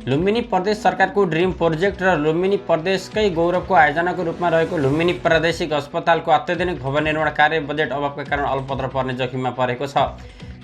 लुम्बिनी प्रदेश सरकारको dream project र लुम्बिनी प्रदेशकै गौरवको आयोजनाको रूपमा रहेको लुम्बिनी प्रादेशिक अस्पतालको अत्याधुनिक भवन निर्माण कार्य बजेट अभावका कारण अल्पत्र पर्ने जोखिममा परेको छ।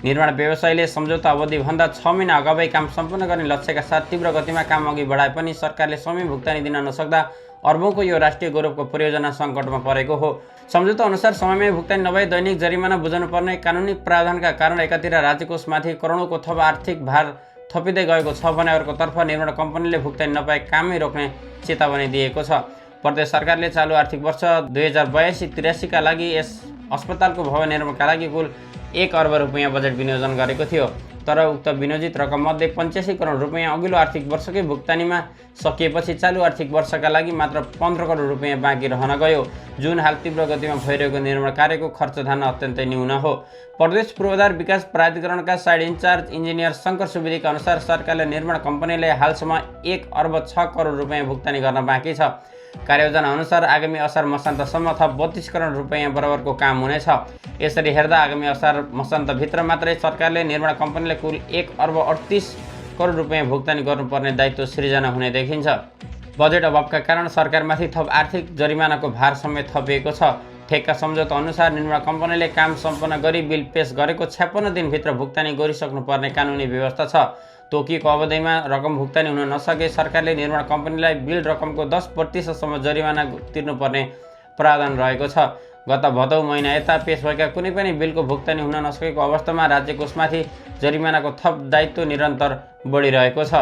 निर्माण व्यवसायीले सम्झौता अवधिभन्दा 6 महिना अगावै काम सम्पन्न गर्ने लक्ष्यका साथ तीव्र गतिमा काम अघि बढाए पनि सरकारले समय भुक्तानी दिन नसक्दा अर्बौंको यो राष्ट्रिय गौरवको परियोजना सङ्कटमा परेको हो। सम्झौता अनुसार समयमै भुक्तानी नभए दैनिक जरिमाना बुझाउनु पर्ने कानुनी प्रावधानका कारण एकातिर राज्यकोषमाथि करोडौँको थप आर्थिक भार थपिँदै गएको छ भने अर्कोतर्फ निर्माण कम्पनीले भुक्तानी नपाए कामै रोक्ने चेतावनी दिएको छ। प्रदेश सरकारले चालु आर्थिक वर्ष 2082-83 का लागि यस अस्पतालको भवन निर्माणका लागि कुल 1 अर्ब रुपैयाँ बजेट विनियोजन गरेको थियो। तर उक्त विनियोजित रकममध्ये 85 करोड रुपैयाँ अघिल्लो आर्थिक वर्षकै भुक्तानीमा सकिएपछि चालु आर्थिक वर्षका लागि मात्र 15 करोड रुपैयाँ बाँकी रहन गयो, जुन हाल तीव्र गतिमा भइरहेको निर्माण कार्यको खर्च धान्न अत्यन्तै न्यून हो। प्रदेश पूर्वाधार विकास प्राधिकरणका साइड इन्चार्ज इन्जिनियर शङ्कर सुवेदीका अनुसार सरकारले निर्माण कम्पनीले हालसम्म 1 अर्ब 6 करोड रुपैयाँ भुक्तानी गर्न बाँकी छ। कार्ययोजना अनुसार आगामी असार मसान्तसम्म थप 32 करोड रुपैयाँ बराबरको काम हुनेछ। यसरी हेर्दा आगामी असार मसान्तभित्र मात्रै सरकारले निर्माण कम्पनीले कुल 1 अर्ब 38 करोड रुपैयाँ भुक्तानी गर्नुपर्ने दायित्व सृजना हुने देखिन्छ। बजेट अभावका कारण सरकारमाथि थप आर्थिक जरिमानाको भार समेत थपिएको छ। ठेक्का सम्झौता अनुसार निर्माण कम्पनीले काम सम्पन्न गरी बिल पेश गरेको 56 दिनभित्र भुक्तानी गरिसक्नुपर्ने कानुनी व्यवस्था छ। तोकिएको अवधिमा रकम भुक्तानी हुन नसके सरकारले निर्माण कम्पनीलाई बिल रकमको 10% सम्म जरिमाना तिर्नुपर्ने प्रावधान रहेको छ। गत भदौ महिना यता पेश भएका कुनै पनि बिलको भुक्तानी हुन नसकेको अवस्थामा राज्यकोषमाथि जरिमानाको थप दायित्व निरन्तर बढिरहेको छ।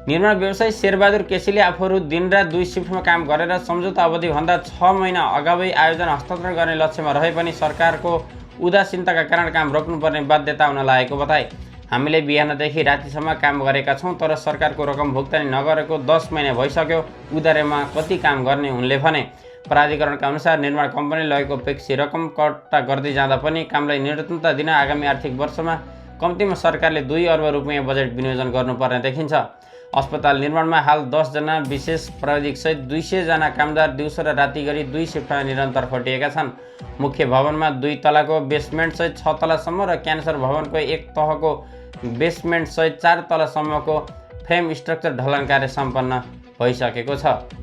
निर्माण व्यवसायी शेरबहादुर केसीले आफूहरू दिनरात 2 शिफ्टमा काम गरेर सम्झौता अवधिभन्दा 6 महिना अगावै आयोजना हस्तान्तरण गर्ने लक्ष्यमा रहे पनि सरकारको उदासीनताका कारण काम रोक्नुपर्ने बाध्यता हुन लागेको बताए। हामीले बिहानदेखि रातिसम्म काम गरेका छौँ, तर सरकारको रकम भुक्तानी नगरेको 10 महिना भइसक्यो। उधारेमा कति काम गर्ने उनले भने। प्राधिकरणका अनुसार निर्माण कम्पनीले लगेको पेक्सी रकम कट्टा गर्दै जाँदा पनि कामलाई निरन्तरता दिन आगामी आर्थिक वर्षमा कम्तीमा सरकारले 2 अर्ब रुपैयाँ बजेट विनियोजन गर्नुपर्ने देखिन्छ। अस्पताल निर्माणमा हाल 10 जना विशेष प्राविधिक सहित 200 जना कामदार दिउँसो र राति गरी 2 शिफ्टमा निरन्तर खटिएका छन्। मुख्य भवनमा 2 तलाको बेसमेन्ट सहित 6 तलासम्म र क्यान्सर भवनको 1 तहको बेसमेन्ट सहित 4 तलासम्मको फ्रेम स्ट्रक्चर ढलान कार्य सम्पन्न भइसकेको छ।